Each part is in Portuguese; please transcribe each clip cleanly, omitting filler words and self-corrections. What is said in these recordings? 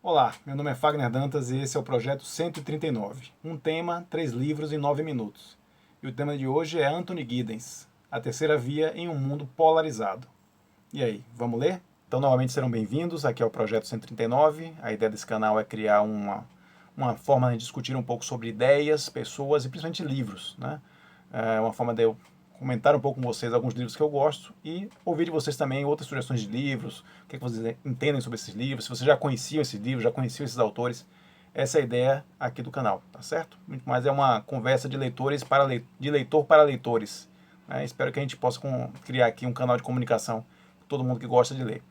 Olá, meu nome é Fagner Dantas e esse é o projeto 139. Um tema, 3 livros em 9 minutos. E o tema de hoje é Anthony Giddens, A Terceira Via em um Mundo Polarizado. E aí, vamos ler? Então, novamente serão bem-vindos, aqui é o projeto 139. A ideia desse canal é criar uma forma de discutir um pouco sobre ideias, pessoas e principalmente livros, né? É uma forma de eu comentar um pouco com vocês alguns livros que eu gosto e ouvir de vocês também outras sugestões de livros, o que vocês entendem sobre esses livros, se vocês já conheciam esses livros, já conheciam esses autores. Essa é a ideia aqui do canal, tá certo? Muito mais é uma conversa de leitores de leitor para leitores. Né? Espero que a gente possa criar aqui um canal de comunicação com todo mundo que gosta de ler.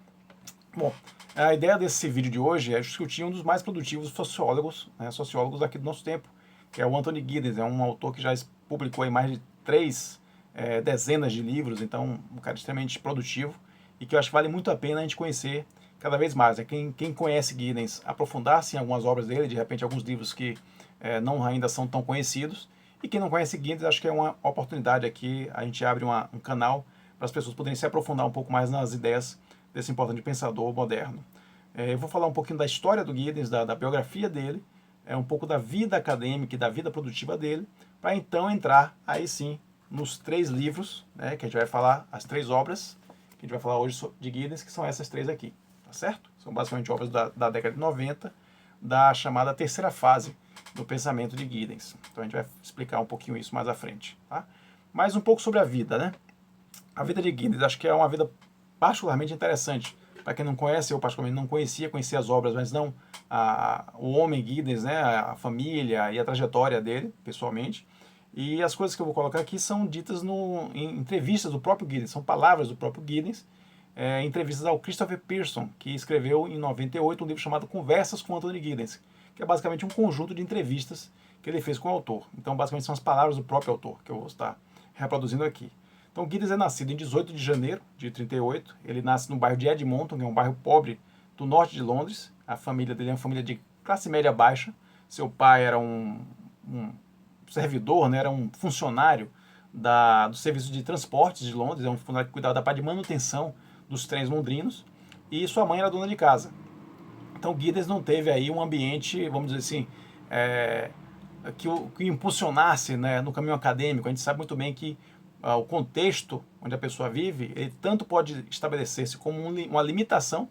Bom, a ideia desse vídeo de hoje é discutir um dos mais produtivos sociólogos, né, sociólogos aqui do nosso tempo, que é o Anthony Giddens. É um autor que já publicou aí mais de 3 dezenas de livros, então um cara extremamente produtivo e que eu acho que vale muito a pena a gente conhecer cada vez mais. Quem conhece Giddens, aprofundar-se em algumas obras dele, de repente alguns livros que não ainda são tão conhecidos, e quem não conhece Giddens, acho que é uma oportunidade aqui, a gente abre um canal para as pessoas poderem se aprofundar um pouco mais nas ideias desse importante pensador moderno. Eu vou falar um pouquinho da história do Giddens, da biografia dele, um pouco da vida acadêmica e da vida produtiva dele, para então entrar aí sim nos 3 livros, né, que a gente vai falar, as 3 obras que a gente vai falar hoje de Giddens, que são essas 3 aqui, tá certo? São basicamente obras da década de 90, da chamada terceira fase do pensamento de Giddens. Então a gente vai explicar um pouquinho isso mais à frente, tá? Mais um pouco sobre a vida, né? A vida de Giddens, acho que é uma vida particularmente interessante. Para quem não conhece, eu particularmente não conhecia as obras, mas não o homem Giddens, né, a família e a trajetória dele, pessoalmente. E as coisas que eu vou colocar aqui são ditas em entrevistas do próprio Giddens, são palavras do próprio Giddens, entrevistas ao Christopher Pearson, que escreveu em 98 um livro chamado Conversas com Anthony Giddens, que é basicamente um conjunto de entrevistas que ele fez com o autor. Então, basicamente, são as palavras do próprio autor que eu vou estar reproduzindo aqui. Então, Giddens é nascido em 18 de janeiro de 38. Ele nasce no bairro de Edmonton, que é um bairro pobre do norte de Londres. A família dele é uma família de classe média baixa. Seu pai era um servidor, né, era um funcionário do serviço de transportes de Londres, é um funcionário que cuidava da parte de manutenção dos trens londrinos. E sua mãe era dona de casa. Então, Giddens não teve aí um ambiente, vamos dizer assim, que impulsionasse, né, no caminho acadêmico. A gente sabe muito bem que o contexto onde a pessoa vive, ele tanto pode estabelecer-se como uma limitação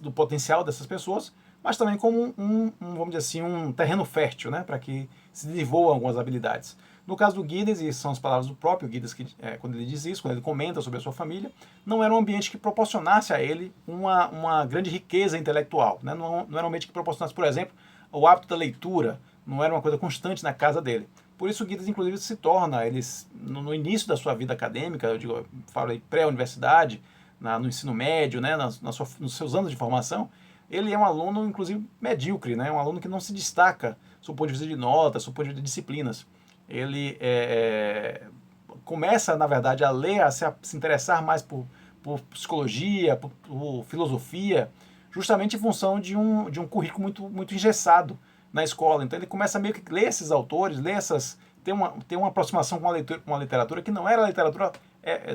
do potencial dessas pessoas, mas também como vamos dizer assim, um terreno fértil, né, para que se desenvolvam algumas habilidades. No caso do Giddens, e são as palavras do próprio Giddens, quando ele diz isso, quando ele comenta sobre a sua família, não era um ambiente que proporcionasse a ele uma grande riqueza intelectual. Né? Não era um ambiente que proporcionasse, por exemplo, o hábito da leitura, não era uma coisa constante na casa dele. Por isso o Giddens, inclusive, se torna, no início da sua vida acadêmica, eu falo aí pré-universidade, no ensino médio, né, nos seus anos de formação, ele é um aluno, inclusive, medíocre, né, um aluno que não se destaca do ponto de vista de notas, do ponto de vista de disciplinas. Ele começa, na verdade, a ler, a se interessar mais por psicologia, por filosofia, justamente em função de um currículo muito engessado na escola. Então ele começa a meio que ler esses autores, ter uma aproximação com uma literatura que não era a literatura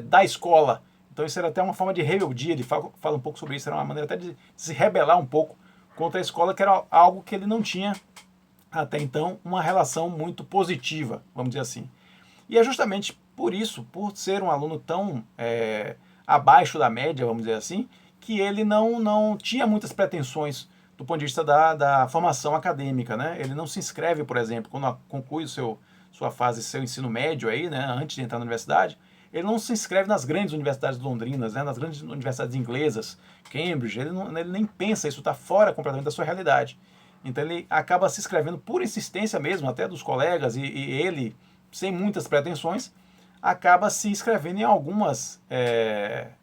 da escola. Então isso era até uma forma de rebeldia, ele fala um pouco sobre isso, era uma maneira até de se rebelar um pouco contra a escola, que era algo que ele não tinha até então uma relação muito positiva, vamos dizer assim. E é justamente por isso, por ser um aluno tão abaixo da média, vamos dizer assim, que ele não tinha muitas pretensões do ponto de vista da formação acadêmica, né? Ele não se inscreve, por exemplo, quando conclui seu ensino médio aí, né, antes de entrar na universidade, ele não se inscreve nas grandes universidades londrinas, né, nas grandes universidades inglesas, Cambridge, ele nem pensa, isso está fora completamente da sua realidade. Então ele acaba se inscrevendo por insistência mesmo, até dos colegas, e ele, sem muitas pretensões, acaba se inscrevendo em algumas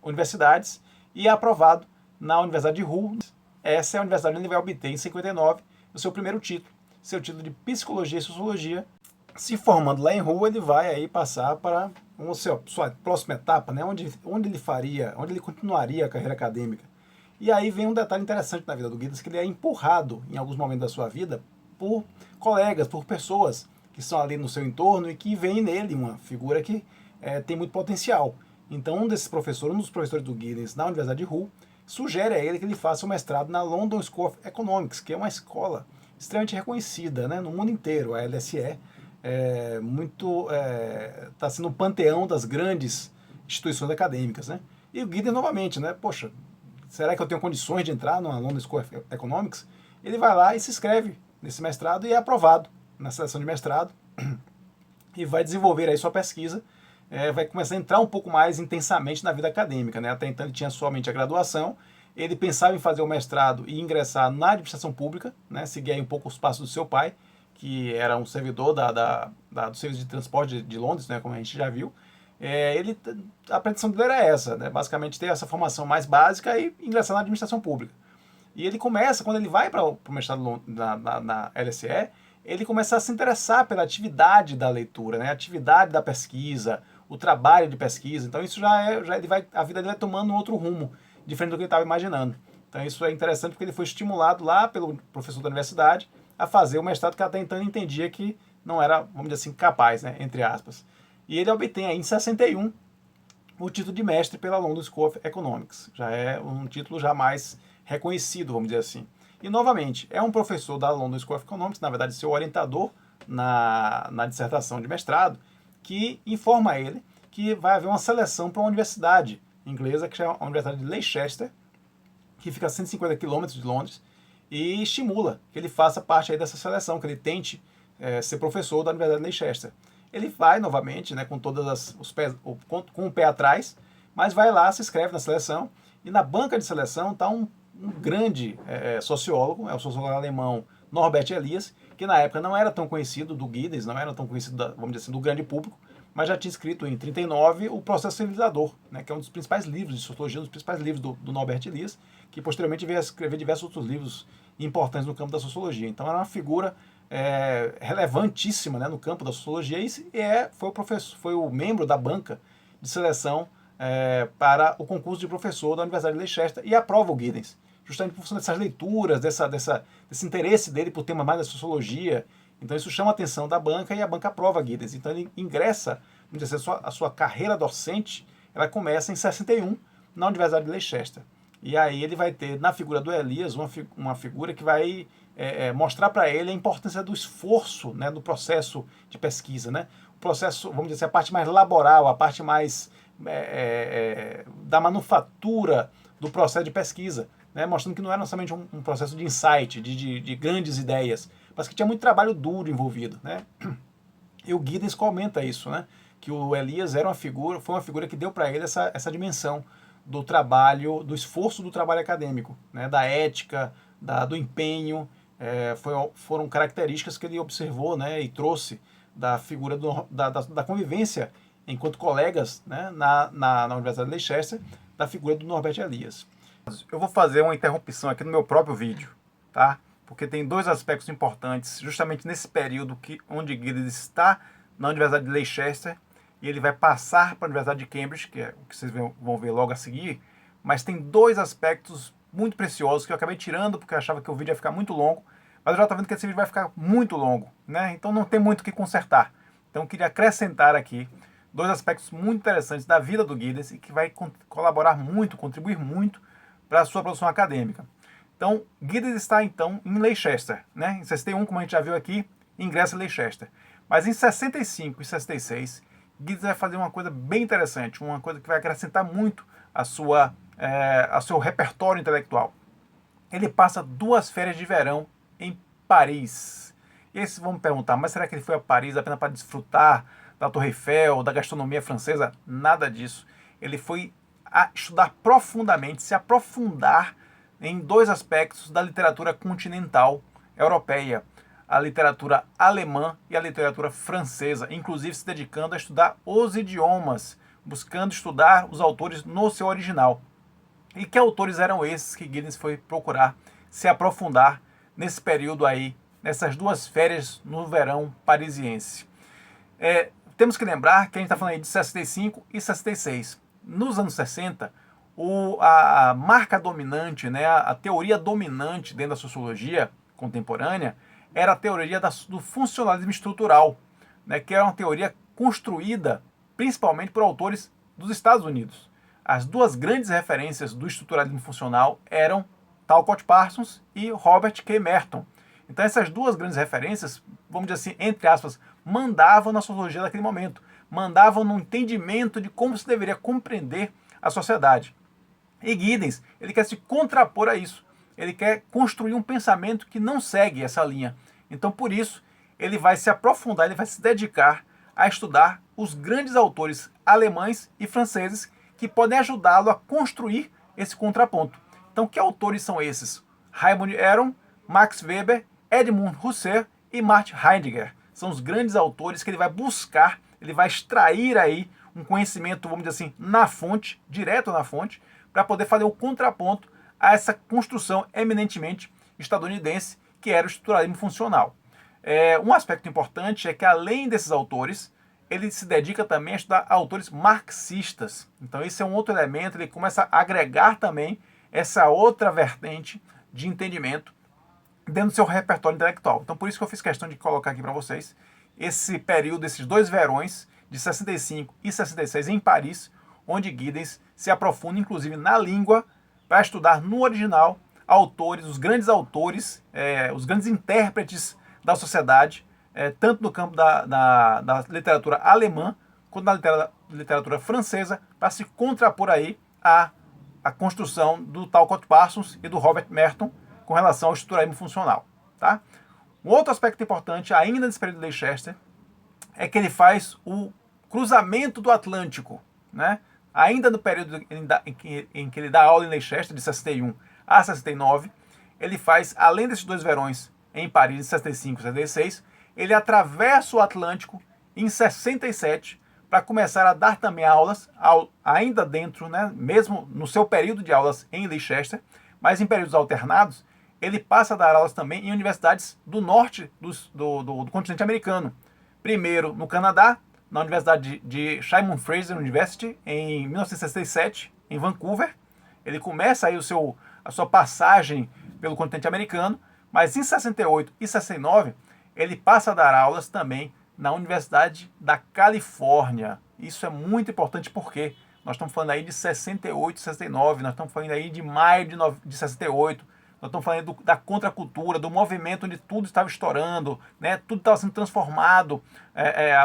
universidades e é aprovado na Universidade de Hull. Essa é a universidade onde ele vai obter, em 59, o seu primeiro título, seu título de Psicologia e Sociologia. Se formando lá em Hull, ele vai aí passar para sua próxima etapa, né, onde ele continuaria a carreira acadêmica. E aí vem um detalhe interessante na vida do Giddens, que ele é empurrado em alguns momentos da sua vida por colegas, por pessoas que estão ali no seu entorno e que veem nele uma figura que tem muito potencial. Então um dos professores do Giddens na Universidade de Hull, sugere a ele que ele faça o mestrado na London School of Economics, que é uma escola extremamente reconhecida, né, no mundo inteiro. A LSE está sendo um panteão das grandes instituições acadêmicas, né? E o Giddens novamente, né? Poxa, será que eu tenho condições de entrar na London School of Economics? Ele vai lá e se inscreve nesse mestrado e é aprovado na seleção de mestrado e vai desenvolver aí sua pesquisa, vai começar a entrar um pouco mais intensamente na vida acadêmica, né? Até então ele tinha somente a graduação, ele pensava em fazer o mestrado e ingressar na administração pública, né? Seguir aí um pouco os passos do seu pai, que era um servidor do Serviço de Transporte de Londres, né? Como a gente já viu. A pretensão dele era essa, né? Basicamente ter essa formação mais básica e ingressar na administração pública. E ele começa, quando ele vai para o mestrado na LSE, ele começa a se interessar pela atividade da leitura, né? A atividade da pesquisa, o trabalho de pesquisa. Então isso a vida dele vai tomando um outro rumo, diferente do que ele estava imaginando. Então isso é interessante porque ele foi estimulado lá pelo professor da universidade a fazer o mestrado que até então ele entendia que não era, vamos dizer assim, capaz, né? Entre aspas. E ele obtém aí em 61 o título de mestre pela London School of Economics. Já é um título já mais reconhecido, vamos dizer assim. E, novamente, é um professor da London School of Economics, na verdade, seu orientador na dissertação de mestrado, que informa ele que vai haver uma seleção para uma universidade inglesa, que é a Universidade de Leicester, que fica a 150 quilômetros de Londres, e estimula que ele faça parte aí dessa seleção, que ele tente ser professor da Universidade de Leicester. Ele vai novamente, né, com com o pé atrás, mas vai lá, se inscreve na seleção, e na banca de seleção está um grande sociólogo, é o sociólogo alemão Norbert Elias, que na época não era tão conhecido do Giddens, não era tão conhecido, vamos dizer assim, do grande público, mas já tinha escrito em 39 o Processo Civilizador, né, que é um dos principais livros de sociologia, um dos principais livros do Norbert Elias, que posteriormente veio a escrever diversos outros livros importantes no campo da sociologia. Então era uma figura relevantíssima, né, no campo da sociologia e foi o membro da banca de seleção para o concurso de professor da Universidade de Leicester e aprova o Giddens, justamente por função dessas leituras, desse interesse dele por tema mais da sociologia. Então isso chama a atenção da banca e a banca aprova Giddens. Então ele ingressa, vamos dizer assim, a sua carreira docente, ela começa em 61 na Universidade de Leicester. E aí ele vai ter na figura do Elias uma figura que vai mostrar para ele a importância do esforço, né, do processo de pesquisa, né? O processo, vamos dizer assim, a parte mais laboral, a parte mais da manufatura do processo de pesquisa, né? Mostrando que não era somente um processo de insight, de grandes ideias, mas que tinha muito trabalho duro envolvido, né? E o Giddens comenta isso, né? Que o Elias foi uma figura que deu para ele essa dimensão do trabalho, do esforço do trabalho acadêmico, né? Da ética, do empenho. Foram características que ele observou, né, e trouxe da figura da convivência enquanto colegas, né, na Universidade de Leicester, da figura do Norbert Elias. Eu vou fazer uma interrupção aqui no meu próprio vídeo, tá? Porque tem dois aspectos importantes, justamente nesse período onde Giddens está na Universidade de Leicester e ele vai passar para a Universidade de Cambridge, que é o que vocês vão ver logo a seguir, mas tem dois aspectos muito preciosos que eu acabei tirando porque eu achava que o vídeo ia ficar muito longo, mas eu já estou vendo que esse vídeo vai ficar muito longo, né? Então não tem muito o que consertar. Então eu queria acrescentar aqui dois aspectos muito interessantes da vida do Giddens e que vai colaborar muito, contribuir muito para a sua produção acadêmica. Então, Giddens está então em Leicester, né? Em 61, como a gente já viu aqui, ingressa em Leicester. Mas em 65 e 66, Giddens vai fazer uma coisa bem interessante, uma coisa que vai acrescentar muito ao seu repertório intelectual. Ele passa 2 férias de verão em Paris. E aí vocês vão me perguntar, mas será que ele foi a Paris apenas para desfrutar da Torre Eiffel, da gastronomia francesa? Nada disso. Ele foi a estudar profundamente, se aprofundar em 2 aspectos da literatura continental europeia, a literatura alemã e a literatura francesa, inclusive se dedicando a estudar os idiomas, buscando estudar os autores no seu original. E que autores eram esses que Giddens foi procurar se aprofundar nesse período aí, nessas 2 férias no verão parisiense? Temos que lembrar que a gente está falando aí de 65 e 66. Nos anos 60, a marca dominante, né, a teoria dominante dentro da sociologia contemporânea era a teoria do funcionalismo estrutural, né, que era uma teoria construída principalmente por autores dos Estados Unidos. as duas grandes referências do estruturalismo funcional eram Talcott Parsons e Robert K. Merton. Então essas duas grandes referências, vamos dizer assim, entre aspas, mandavam na sociologia daquele momento, mandavam no entendimento de como se deveria compreender a sociedade. E Giddens, ele quer se contrapor a isso, ele quer construir um pensamento que não segue essa linha. Então por isso, ele vai se aprofundar, ele vai se dedicar a estudar os grandes autores alemães e franceses que podem ajudá-lo a construir esse contraponto. Então que autores são esses? Raymond Aron, Max Weber, Edmund Husserl e Martin Heidegger. São os grandes autores que ele vai buscar, ele vai extrair aí um conhecimento, vamos dizer assim, na fonte, direto na fonte, para poder fazer o contraponto a essa construção eminentemente estadunidense que era o estruturalismo funcional. Um aspecto importante é que, além desses autores, ele se dedica também a estudar autores marxistas. Então esse é um outro elemento, ele começa a agregar também essa outra vertente de entendimento dentro do seu repertório intelectual. Então por isso que eu fiz questão de colocar aqui para vocês esse período, esses dois verões, de 65 e 66 em Paris, onde Giddens se aprofunda inclusive na língua para estudar no original autores, os grandes intérpretes da sociedade, tanto no campo da literatura alemã quanto da literatura francesa, para se contrapor aí a construção do Talcott Parsons e do Robert Merton com relação ao estruturalismo funcional. Tá? Um outro aspecto importante ainda nesse período de Leicester é que ele faz o cruzamento do Atlântico, né? Ainda no período em que ele dá aula em Leicester, de 61 a 69, ele faz, além desses dois verões em Paris, em 65 e 66, ele atravessa o Atlântico em 67 para começar a dar também aulas, ainda dentro, né, mesmo no seu período de aulas em Leicester, mas em períodos alternados, ele passa a dar aulas também em universidades do norte do continente americano. Primeiro no Canadá, na Universidade de Simon Fraser University, em 1967, em Vancouver. Ele começa aí a sua passagem pelo continente americano, mas em 68 e 69 ele passa a dar aulas também na Universidade da Califórnia. Isso é muito importante porque nós estamos falando aí de 68 e 69, nós estamos falando aí de maio de 68, nós estamos falando da contracultura, do movimento onde tudo estava estourando, né? Tudo estava sendo transformado,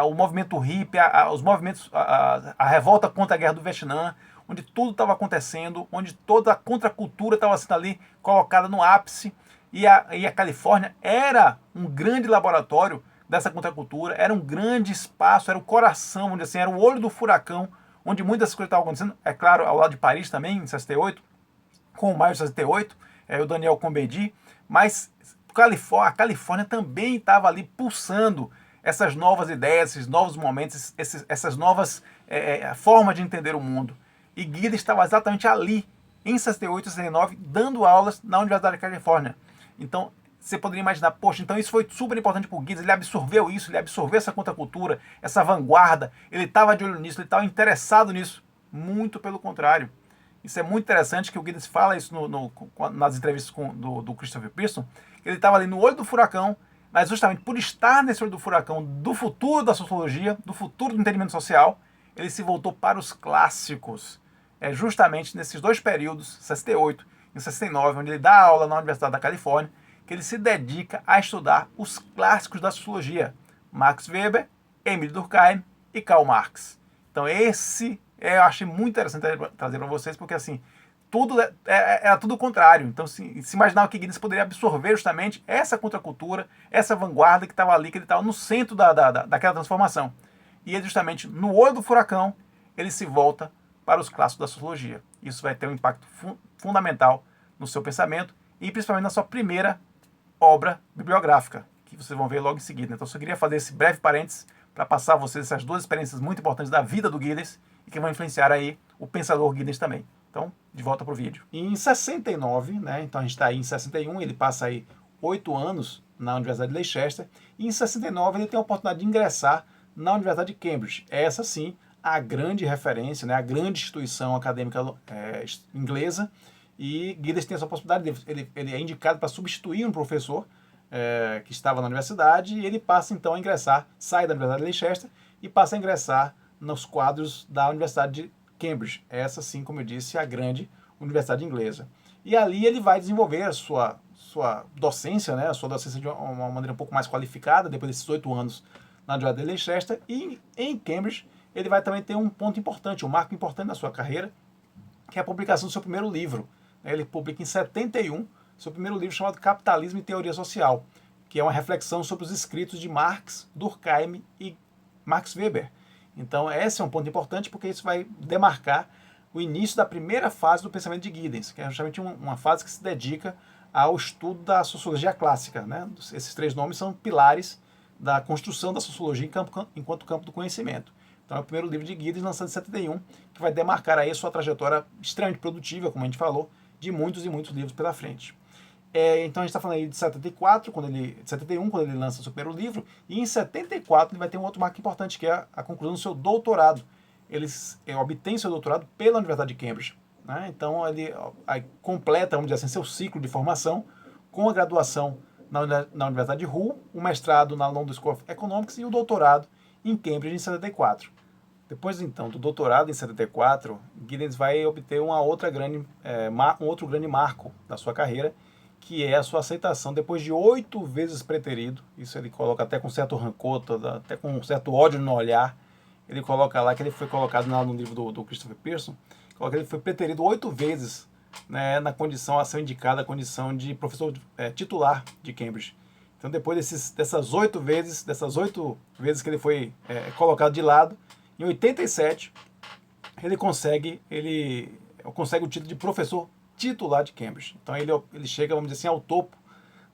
o movimento hippie, os movimentos, a revolta contra a guerra do Vietnã, onde tudo estava acontecendo, onde toda a contracultura estava sendo ali colocada no ápice, e a Califórnia era um grande laboratório dessa contracultura, era um grande espaço, era o coração, onde assim, era o olho do furacão, onde muitas coisas estavam acontecendo, é claro, ao lado de Paris também, em 68, com o maio de 68, o Daniel Cohn-Bendit, mas a Califórnia também estava ali pulsando essas novas ideias, esses novos momentos, essas novas formas de entender o mundo. E Giddens estava exatamente ali, em 68 e 69, dando aulas na Universidade da Califórnia. Então, você poderia imaginar, poxa, então isso foi super importante para o Giddens, ele absorveu isso, ele absorveu essa contracultura, essa vanguarda, ele estava de olho nisso, ele estava interessado nisso. Muito pelo contrário. Isso é muito interessante que o Giddens fala isso nas entrevistas do Christopher Pearson, que ele estava ali no olho do furacão, mas justamente por estar nesse olho do furacão do futuro da sociologia, do futuro do entendimento social, ele se voltou para os clássicos. É justamente nesses dois períodos, 68 e 69, onde ele dá aula na Universidade da Califórnia, que ele se dedica a estudar os clássicos da sociologia, Max Weber, Emile Durkheim e Karl Marx. Então eu achei muito interessante trazer para vocês, porque assim, tudo era tudo o contrário. Então se imaginava que Giddens poderia absorver justamente essa contracultura, essa vanguarda que estava ali, que ele estava no centro daquela transformação. E ele justamente, no olho do furacão, ele se volta para os clássicos da sociologia. Isso vai ter um impacto fundamental no seu pensamento e principalmente na sua primeira obra bibliográfica, que vocês vão ver logo em seguida. Então eu só queria fazer esse breve parênteses para passar a vocês essas duas experiências muito importantes da vida do Giddens e que vão influenciar aí o pensador Giddens também. Então, de volta para o vídeo. Em 69, né, então a gente está aí em 61, ele passa aí 8 anos na Universidade de Leicester, e em 69 ele tem a oportunidade de ingressar na Universidade de Cambridge. Essa sim, a grande referência, né, a grande instituição acadêmica inglesa, e Giddens tem essa possibilidade, ele é indicado para substituir um professor que estava na universidade, e ele passa então a ingressar, sai da Universidade de Leicester e passa a ingressar nos quadros da Universidade Cambridge. Essa, sim, como eu disse, é a grande universidade inglesa. E ali ele vai desenvolver a sua docência, né, a sua docência de uma maneira um pouco mais qualificada, depois desses 8 anos na Universidade de Leicester. E em Cambridge ele vai também ter um ponto importante, um marco importante na sua carreira, que é a publicação do seu primeiro livro. Ele publica em 71 seu primeiro livro chamado Capitalismo e Teoria Social, que é uma reflexão sobre os escritos de Marx, Durkheim e Max Weber. Então esse é um ponto importante porque isso vai demarcar o início da primeira fase do pensamento de Giddens, que é justamente uma fase que se dedica ao estudo da sociologia clássica, né? Esses 3 nomes são pilares da construção da sociologia enquanto campo do conhecimento. Então é o primeiro livro de Giddens, lançado em 71, que vai demarcar aí a sua trajetória extremamente produtiva, como a gente falou, de muitos e muitos livros pela frente. Então a gente está falando aí de 74, de 71, quando ele lança o seu primeiro livro, e em 74 ele vai ter um outro marco importante, que é a conclusão do seu doutorado. Ele obtém seu doutorado pela Universidade de Cambridge, né? Então ele completa, vamos dizer assim, seu ciclo de formação com a graduação na Universidade de Hull, o mestrado na London School of Economics e o doutorado em Cambridge em 74. Depois, então, do doutorado em 74, Giddens vai obter um outro grande marco da sua carreira, que é a sua aceitação, depois de 8 vezes preterido. Isso ele coloca até com certo rancor, até com um certo ódio no olhar. Ele coloca lá que ele foi colocado no livro do Christopher Pearson, coloca que ele foi preterido 8 vezes, né, na condição a ser indicada a condição de professor titular de Cambridge. Então, depois dessas 8 vezes que ele foi colocado de lado, em 87 ele consegue o título de professor titular de Cambridge. Então ele chega, vamos dizer assim, ao topo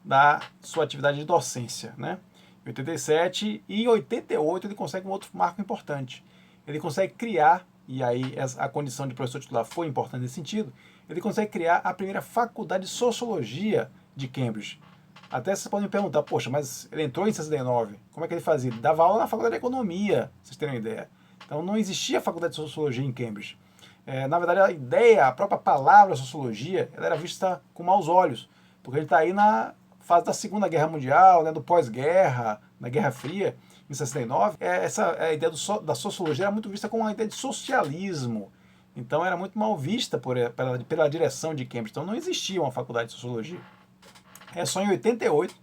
da sua atividade de docência, né? Em 87 e em 88 ele consegue um outro marco importante. Ele consegue criar, e aí a condição de professor titular foi importante nesse sentido, ele consegue criar a primeira faculdade de sociologia de Cambridge. Até vocês podem me perguntar, poxa, mas ele entrou em 69, como é que ele fazia? Ele dava aula na faculdade de economia, pra vocês terem uma ideia. Então não existia faculdade de sociologia em Cambridge. Na verdade, a própria palavra sociologia, ela era vista com maus olhos, porque a gente está aí na fase da Segunda Guerra Mundial, né, do pós-guerra, na Guerra Fria, em 69. A ideia da sociologia era muito vista como uma ideia de socialismo. Então era muito mal vista pela direção de Cambridge. Então não existia uma faculdade de sociologia. É só em 88,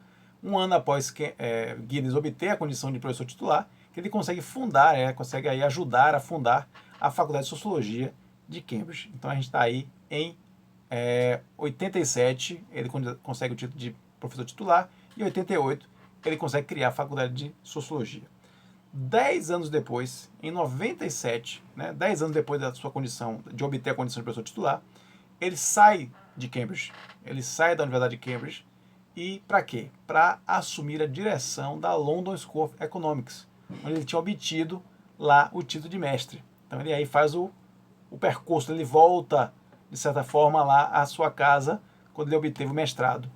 um ano após que Giddens obter a condição de professor titular, que ele consegue consegue aí ajudar a fundar a Faculdade de Sociologia de Cambridge. Então a gente está aí em 87, ele consegue o título de professor titular, e em 88 ele consegue criar a Faculdade de Sociologia. 10 anos depois, em 97, né, 10 anos depois da sua condição, de obter a condição de professor titular, ele sai de Cambridge, ele sai da Universidade de Cambridge, e para quê? Para assumir a direção da London School of Economics, onde ele tinha obtido lá o título de mestre. Então ele aí faz o percurso, ele volta, de certa forma, lá à sua casa, quando ele obteve o mestrado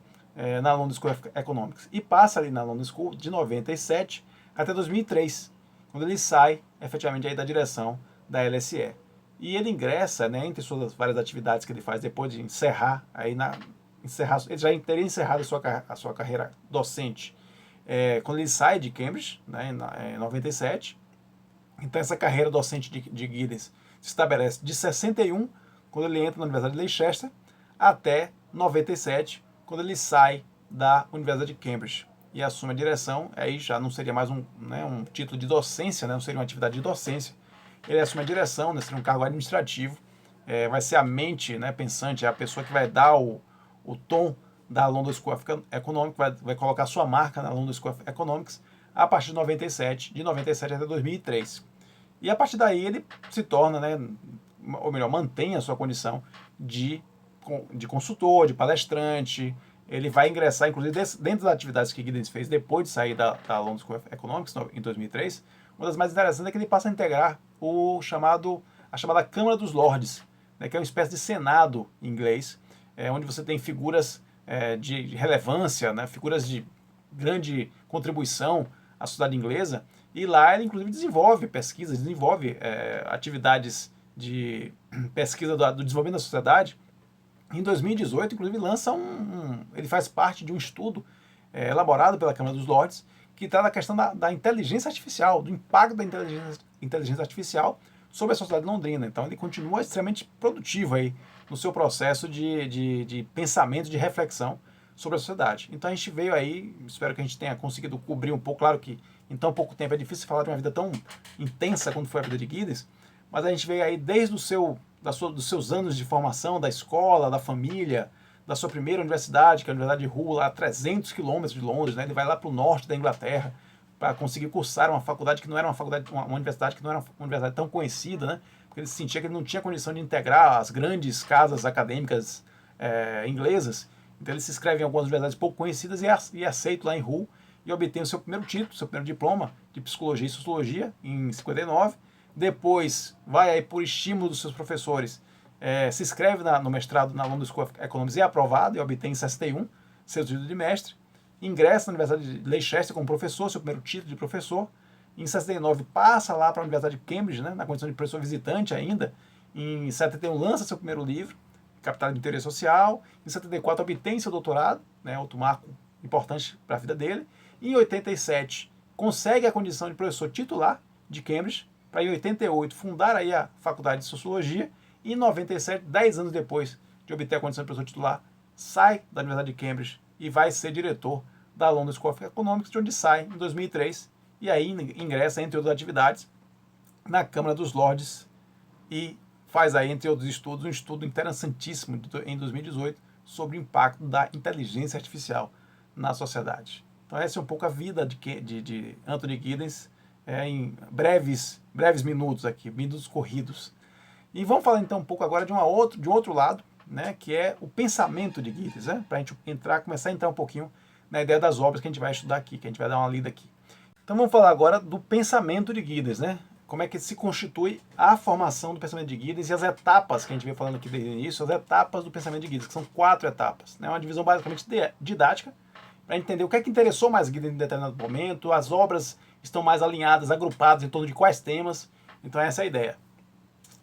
na London School of Economics. E passa ali na London School de 97 até 2003, quando ele sai, efetivamente, aí da direção da LSE. E ele ingressa, né, entre suas várias atividades que ele faz depois de encerrar, ele já teria encerrado a sua carreira docente quando ele sai de Cambridge, né, em 97. Então essa carreira docente de Giddens se estabelece de 61, quando ele entra na Universidade de Leicester, até 97, quando ele sai da Universidade de Cambridge e assume a direção. Aí já não seria mais um título de docência, né, não seria uma atividade de docência. Ele assume a direção, né, seria um cargo administrativo, vai ser a mente, né, pensante, é a pessoa que vai dar o tom da London School of Economics, vai colocar sua marca na London School of Economics a partir de 97 até 2003. E a partir daí ele se torna, né, ou melhor, mantém a sua condição de consultor, de palestrante. Ele vai ingressar, inclusive, dentro das atividades que Giddens fez depois de sair da London School of Economics em 2003, uma das mais interessantes é que ele passa a integrar a chamada Câmara dos Lordes, né, que é uma espécie de Senado em inglês, onde você tem figuras de relevância, né, figuras de grande contribuição à sociedade inglesa, e lá ele inclusive desenvolve pesquisas, atividades de pesquisa do desenvolvimento da sociedade. Em 2018, inclusive, lança ele faz parte de um estudo elaborado pela Câmara dos Lordes, que trata da questão da inteligência artificial, do impacto da inteligência artificial sobre a sociedade londrina. Então ele continua extremamente produtivo aí no seu processo de pensamento, de reflexão sobre a sociedade. Então a gente veio aí, espero que a gente tenha conseguido cobrir um pouco, claro que em tão pouco tempo é difícil falar de uma vida tão intensa quanto foi a vida de Giddens, mas a gente veio aí desde dos seus anos de formação, da escola, da família, da sua primeira universidade, que é a Universidade de Hull, lá a 300 quilômetros de Londres, né? Ele vai lá para o norte da Inglaterra para conseguir cursar uma faculdade que não era uma faculdade, uma universidade que não era uma universidade tão conhecida, né? Porque ele sentia que ele não tinha condição de integrar as grandes casas acadêmicas inglesas. Então ele se inscreve em algumas universidades pouco conhecidas e é aceito lá em Hull e obtém o seu primeiro título, seu primeiro diploma de Psicologia e Sociologia em 59. Depois vai aí por estímulo dos seus professores, se inscreve no mestrado na London School of Economics e é aprovado e obtém em 61 seu título de mestre. Ingressa na Universidade de Leicester como professor, seu primeiro título de professor. Em 69 passa lá para a Universidade de Cambridge, né, na condição de professor visitante ainda. Em 71 lança seu primeiro livro, Capital de Teoria Social. Em 74 obtém seu doutorado, né, outro marco importante para a vida dele. Em 87 consegue a condição de professor titular de Cambridge, para em 88 fundar aí a Faculdade de Sociologia. E em 97, 10 anos depois de obter a condição de professor titular, sai da Universidade de Cambridge e vai ser diretor da London School of Economics, de onde sai em 2003 e aí ingressa, entre outras atividades, na Câmara dos Lordes e faz aí, entre outros estudos, um estudo interessantíssimo em 2018 sobre o impacto da inteligência artificial na sociedade. Então essa é um pouco a vida de Anthony Giddens, em breves minutos aqui, minutos corridos. E vamos falar então um pouco agora de um outro lado, né, que é o pensamento de Giddens, né, para a gente começar a entrar um pouquinho na ideia das obras que a gente vai estudar aqui, que a gente vai dar uma lida aqui. Então vamos falar agora do pensamento de Giddens, né? Como é que se constitui a formação do pensamento de Giddens e as etapas que a gente veio falando aqui desde o início, as etapas do pensamento de Giddens, que são 4 etapas. Né? Uma divisão basicamente didática, para entender o que é que interessou mais Giddens em determinado momento, as obras estão mais alinhadas, agrupadas em torno de quais temas. Então essa é a ideia.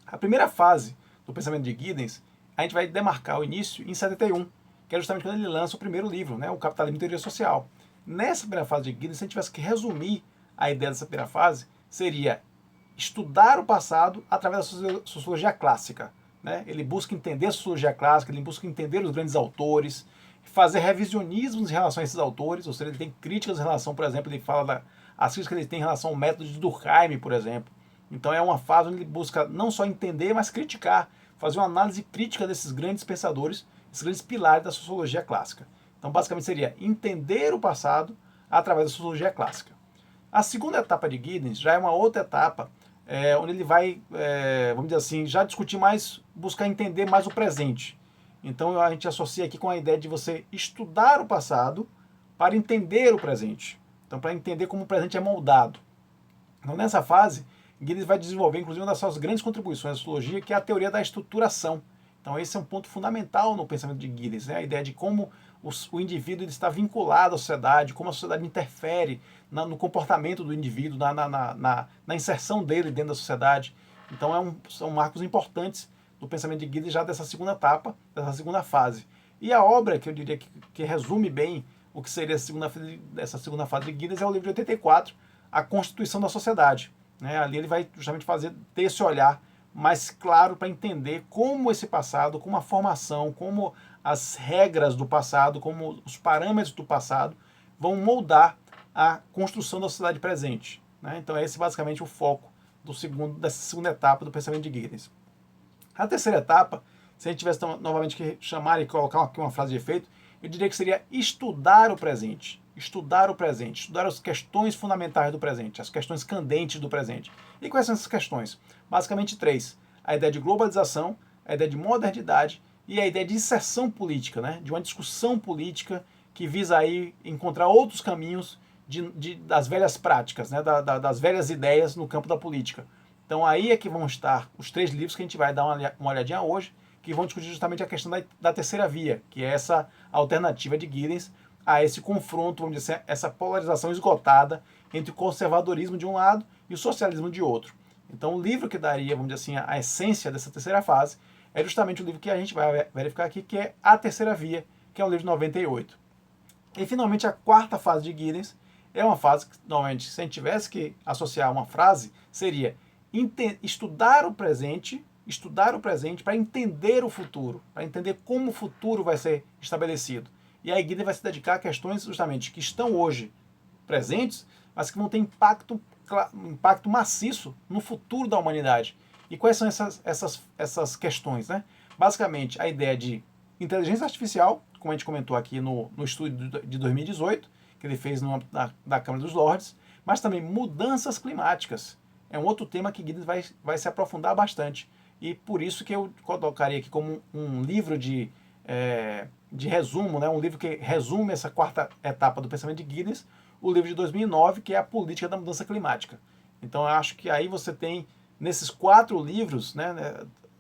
A primeira fase do pensamento de Giddens, a gente vai demarcar o início em 71, que é justamente quando ele lança o primeiro livro, né, o Capitalismo e Teoria Social. Nessa primeira fase de Giddens, se a gente tivesse que resumir a ideia dessa primeira fase, seria estudar o passado através da sociologia clássica. Né? Ele busca entender a sociologia clássica, ele busca entender os grandes autores, fazer revisionismos em relação a esses autores, ou seja, ele tem críticas em relação, por exemplo, ele fala as críticas que ele tem em relação ao método de Durkheim, por exemplo. Então é uma fase onde ele busca não só entender, mas criticar, fazer uma análise crítica desses grandes pensadores, esses grandes pilares da sociologia clássica. Então basicamente seria entender o passado através da sociologia clássica. A segunda etapa de Giddens já é uma outra etapa, onde ele vai, vamos dizer assim, já discutir mais, buscar entender mais o presente. Então a gente associa aqui com a ideia de você estudar o passado para entender o presente. Então para entender como o presente é moldado. Então nessa fase, Giddens vai desenvolver, inclusive, uma das suas grandes contribuições à sociologia, que é a teoria da estruturação. Então esse é um ponto fundamental no pensamento de Giddens, né? A ideia de como o indivíduo está vinculado à sociedade, como a sociedade interfere no comportamento do indivíduo, na inserção dele dentro da sociedade. Então são marcos importantes do pensamento de Giddens já dessa segunda etapa, dessa segunda fase. E a obra que eu diria que resume bem o que seria essa segunda fase de Giddens é o livro de 84, A Constituição da Sociedade. Né? Ali ele vai justamente ter esse olhar mais claro para entender como esse passado, como a formação, como as regras do passado, como os parâmetros do passado vão moldar a construção da sociedade presente. Né? Então esse é basicamente o foco dessa segunda etapa do pensamento de Giddens. A terceira etapa, se a gente tivesse novamente que chamar e colocar aqui uma frase de efeito, eu diria que seria estudar o presente. Estudar o presente, estudar as questões fundamentais do presente, as questões candentes do presente. E quais são essas questões? Basicamente 3. A ideia de globalização, a ideia de modernidade e a ideia de inserção política, né? De uma discussão política que visa aí encontrar outros caminhos das velhas práticas, né? Das velhas ideias no campo da política. Então aí é que vão estar os 3 livros que a gente vai dar uma olhadinha hoje, que vão discutir justamente a questão da terceira via, que é essa alternativa de Giddens a esse confronto, vamos dizer, essa polarização esgotada entre o conservadorismo de um lado e o socialismo de outro. Então o livro que daria, vamos dizer assim, a essência dessa terceira fase é justamente o livro que a gente vai verificar aqui, que é A Terceira Via, que é o livro de 98. E finalmente a quarta fase de Giddens é uma fase que, normalmente, se a gente tivesse que associar uma frase, seria estudar o presente para entender o futuro, para entender como o futuro vai ser estabelecido. E aí Giddens vai se dedicar a questões justamente que estão hoje presentes, mas que vão ter impacto maciço no futuro da humanidade. E quais são essas questões, né? Basicamente, a ideia de inteligência artificial, como a gente comentou aqui no estudo de 2018, que ele fez da Câmara dos Lordes, mas também mudanças climáticas. É um outro tema que Giddens vai se aprofundar bastante. E por isso que eu colocaria aqui como um livro de resumo, né? Um livro que resume essa quarta etapa do pensamento de Giddens, o livro de 2009, que é a Política da Mudança Climática. Então eu acho que aí você tem, nesses 4 livros, né,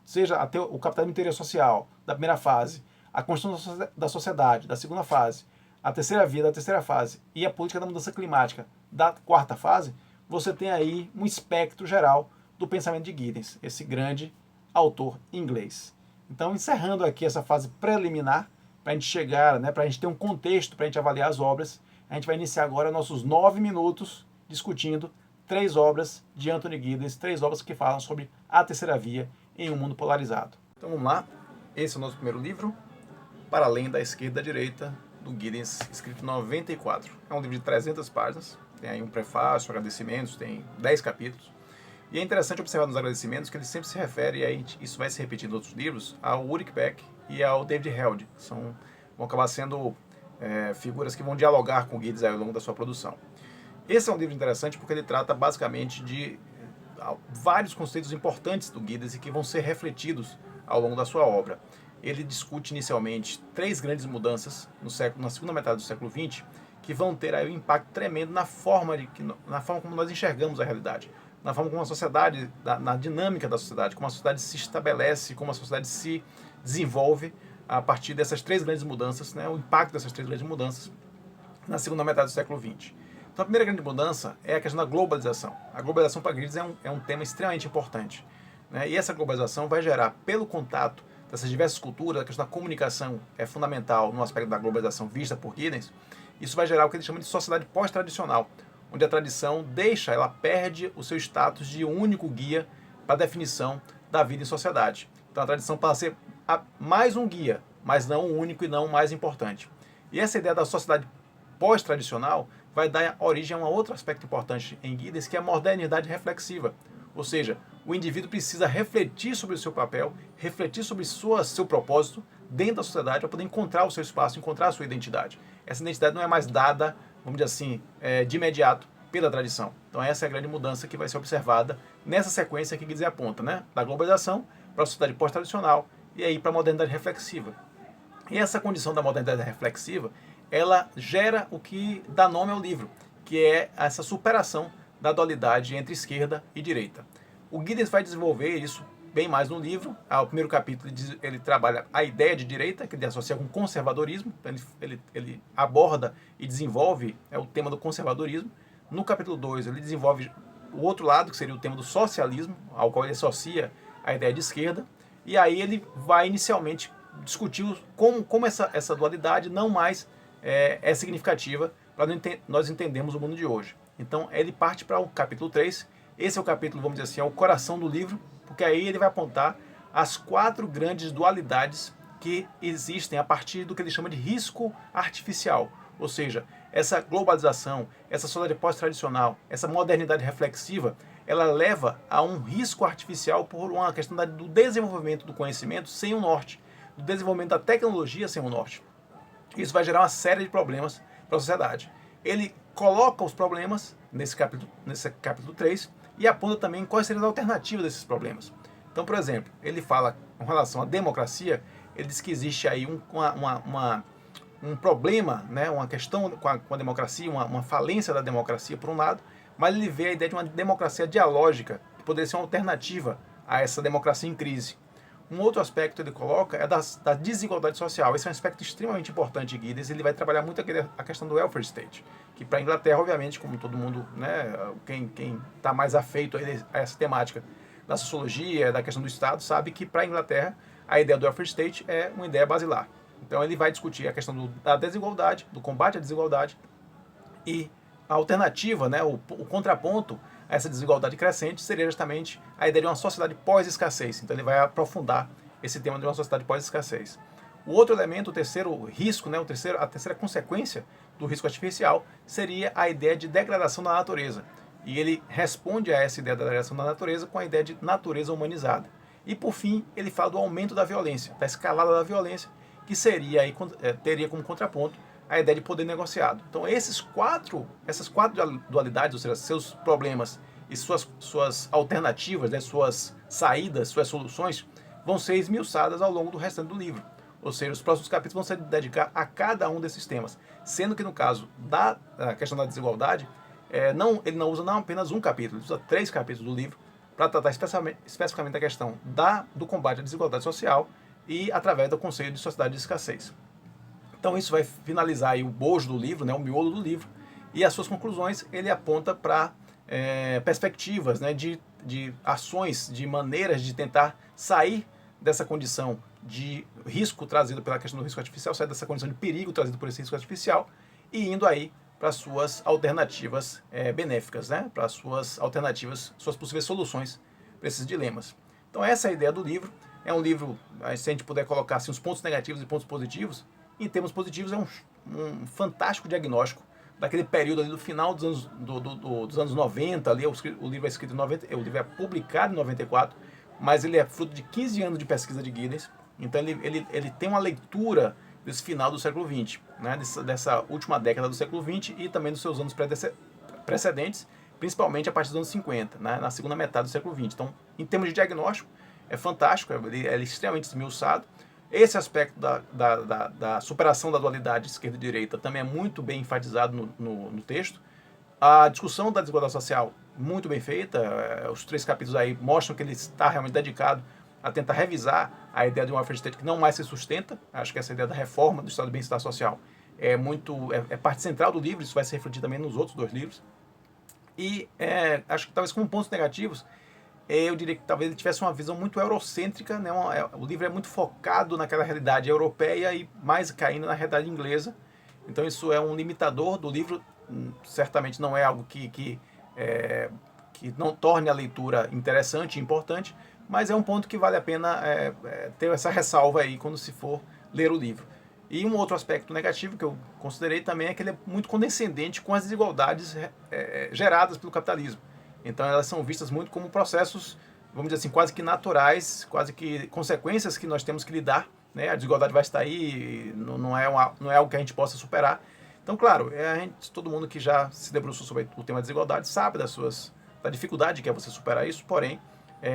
seja até o Capitalismo e Teoria Social, da primeira fase, a Construção da Sociedade, da segunda fase, a Terceira Via, da terceira fase, e a Política da Mudança Climática, da quarta fase, você tem aí um espectro geral do pensamento de Giddens, esse grande autor inglês. Então, encerrando aqui essa fase preliminar, para a gente chegar, né, para a gente ter um contexto, para a gente avaliar as obras, a gente vai iniciar agora nossos 9 minutos discutindo 3 obras de Anthony Giddens, 3 obras que falam sobre a terceira via em um mundo polarizado. Então vamos lá, esse é o nosso primeiro livro, Para Além da Esquerda e da Direita, do Giddens, escrito em 94. É um livro de 300 páginas, tem aí um prefácio, agradecimentos, tem 10 capítulos. E é interessante observar nos agradecimentos que ele sempre se refere, e aí isso vai se repetir em outros livros, ao Ulrich Beck e ao David Held. Vão acabar sendo figuras que vão dialogar com o Giddens ao longo da sua produção. Esse é um livro interessante porque ele trata basicamente de vários conceitos importantes do Giddens e que vão ser refletidos ao longo da sua obra. Ele discute inicialmente 3 grandes mudanças na segunda metade do século XX que vão ter aí um impacto tremendo na forma como nós enxergamos a realidade, na forma como a sociedade, na dinâmica da sociedade, como a sociedade se estabelece, como a sociedade se desenvolve a partir dessas 3 grandes mudanças, né, o impacto dessas 3 grandes mudanças na segunda metade do século XX. Então a primeira grande mudança é a questão da globalização. A globalização para Giddens é um tema extremamente importante, né, e essa globalização vai gerar, pelo contato dessas diversas culturas, a questão da comunicação é fundamental no aspecto da globalização vista por Giddens. Isso vai gerar o que ele chama de sociedade pós-tradicional, onde a tradição ela perde o seu status de único guia para a definição da vida em sociedade. Então a tradição passa a ser mais um guia, mas não o único e não o mais importante. E essa ideia da sociedade pós-tradicional vai dar origem a um outro aspecto importante em Giddens, que é a modernidade reflexiva. Ou seja, o indivíduo precisa refletir sobre o seu papel, refletir sobre seu propósito dentro da sociedade para poder encontrar o seu espaço, encontrar a sua identidade. Essa identidade não é mais dada, vamos dizer assim, de imediato pela tradição. Então essa é a grande mudança que vai ser observada nessa sequência que Giddens aponta, né? Da globalização para a sociedade pós-tradicional e aí para a modernidade reflexiva. E essa condição da modernidade reflexiva, ela gera o que dá nome ao livro, que é essa superação da dualidade entre esquerda e direita. O Giddens vai desenvolver isso bem mais no livro. O primeiro capítulo ele trabalha a ideia de direita, que ele associa com conservadorismo. Então ele aborda e desenvolve o tema do conservadorismo. No capítulo 2 ele desenvolve o outro lado, que seria o tema do socialismo, ao qual ele associa a ideia de esquerda. E aí ele vai inicialmente discutir como essa dualidade não mais é significativa para nós entendermos o mundo de hoje. Então ele parte para o capítulo 3. Esse é o capítulo, vamos dizer assim, é o coração do livro, porque aí ele vai apontar as 4 grandes dualidades que existem a partir do que ele chama de risco artificial. Ou seja, essa globalização, essa sociedade pós-tradicional, essa modernidade reflexiva, ela leva a um risco artificial por uma questão do desenvolvimento do conhecimento sem o norte, do desenvolvimento da tecnologia sem o norte. Isso vai gerar uma série de problemas para a sociedade. Ele coloca os problemas nesse capítulo 3 e aponta também quais seriam as alternativas desses problemas. Então, por exemplo, ele fala com relação à democracia, ele diz que existe aí um problema, né, uma questão com a democracia, uma falência da democracia por um lado, mas ele vê a ideia de uma democracia dialógica, que poderia ser uma alternativa a essa democracia em crise. Um outro aspecto ele coloca é da desigualdade social. Esse é um aspecto extremamente importante de Giddens. Ele vai trabalhar muito a questão do welfare state, que para a Inglaterra, obviamente, como todo mundo, né, quem está mais afeito a essa temática da sociologia, da questão do Estado, sabe que para a Inglaterra a ideia do welfare state é uma ideia basilar. Então ele vai discutir a questão da desigualdade, do combate à desigualdade e a alternativa, né, o contraponto a essa desigualdade crescente seria justamente a ideia de uma sociedade pós-escassez. Então ele vai aprofundar esse tema de uma sociedade pós-escassez. O outro elemento, o terceiro risco, né, a terceira consequência do risco artificial seria a ideia de degradação da natureza. E ele responde a essa ideia da degradação da natureza com a ideia de natureza humanizada. E por fim, ele fala do aumento da violência, da escalada da violência, que seria aí, teria como contraponto a ideia de poder negociado. Então essas quatro dualidades, ou seja, seus problemas e suas alternativas, né, suas saídas, suas soluções, vão ser esmiuçadas ao longo do restante do livro. Ou seja, os próximos capítulos vão se dedicar a cada um desses temas. Sendo que no caso da questão da desigualdade, ele não usa não apenas um capítulo, ele usa 3 capítulos do livro para tratar especificamente da questão do combate à desigualdade social e através do conceito de sociedade de escassez. Então isso vai finalizar aí o bojo do livro, né, o miolo do livro, e as suas conclusões ele aponta para perspectivas, né, de ações, de maneiras de tentar sair dessa condição de risco trazido pela questão do risco artificial, sair dessa condição de perigo trazido por esse risco artificial e indo aí para suas alternativas benéficas, né, para suas alternativas, suas possíveis soluções para esses dilemas. Então essa é a ideia do livro. É um livro, se a gente puder colocar assim, os pontos negativos e pontos positivos, em termos positivos é um fantástico diagnóstico daquele período ali do final dos anos 90, ali, o livro é escrito em 90, o livro é publicado em 94, mas ele é fruto de 15 anos de pesquisa de Giddens, então ele tem uma leitura desse final do século XX, né, dessa última década do século XX e também dos seus anos precedentes, principalmente a partir dos anos 50, né, na segunda metade do século XX. Então, em termos de diagnóstico, é fantástico, ele é extremamente esmiuçado. Esse aspecto da superação da dualidade esquerda e direita também é muito bem enfatizado no texto. A discussão da desigualdade social, muito bem feita. Os 3 capítulos aí mostram que ele está realmente dedicado a tentar revisar a ideia de um welfare state que não mais se sustenta. Acho que essa ideia da reforma do estado de bem-estar social é parte central do livro, isso vai se refletir também nos outros 2 livros. E acho que talvez como pontos negativos, eu diria que talvez ele tivesse uma visão muito eurocêntrica, né? O livro é muito focado naquela realidade europeia e mais caindo na realidade inglesa. Então isso é um limitador do livro, certamente não é algo que não torne a leitura interessante e importante, mas é um ponto que vale a pena ter essa ressalva aí quando se for ler o livro. E um outro aspecto negativo que eu considerei também é que ele é muito condescendente com as desigualdades geradas pelo capitalismo. Então elas são vistas muito como processos, vamos dizer assim, quase que naturais, quase que consequências que nós temos que lidar, né? A desigualdade vai estar aí, não é algo que a gente possa superar. Então, claro, todo mundo que já se debruçou sobre o tema da desigualdade sabe da dificuldade que é você superar isso, porém,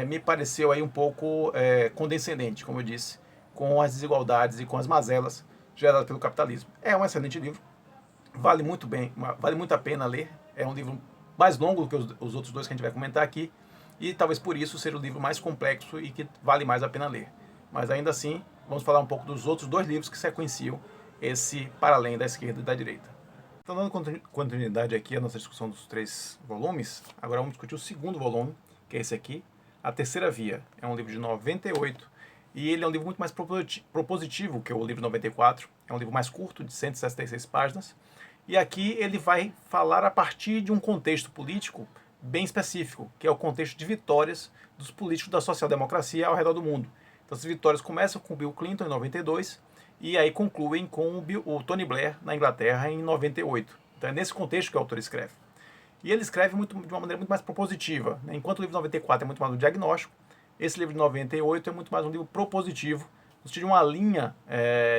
me pareceu aí um pouco condescendente, como eu disse, com as desigualdades e com as mazelas geradas pelo capitalismo. É um excelente livro, vale muito a pena ler, é um livro mais longo do que os outros 2 que a gente vai comentar aqui, e talvez por isso seja o livro mais complexo e que vale mais a pena ler. Mas ainda assim, vamos falar um pouco dos outros 2 livros que sequenciam esse Para Além da Esquerda e da Direita. Então, dando continuidade aqui à nossa discussão dos 3 volumes, agora vamos discutir o segundo volume, que é esse aqui, A Terceira Via. É um livro de 98, e ele é um livro muito mais propositivo que o livro 94, é um livro mais curto, de 166 páginas, e aqui ele vai falar a partir de um contexto político bem específico, que é o contexto de vitórias dos políticos da social-democracia ao redor do mundo. Então, essas vitórias começam com o Bill Clinton em 92 e aí concluem com o Tony Blair na Inglaterra em 98. Então, é nesse contexto que o autor escreve. E ele escreve de uma maneira muito mais propositiva, né? Enquanto o livro de 94 é muito mais um diagnóstico, esse livro de 98 é muito mais um livro propositivo, no sentido de uma linha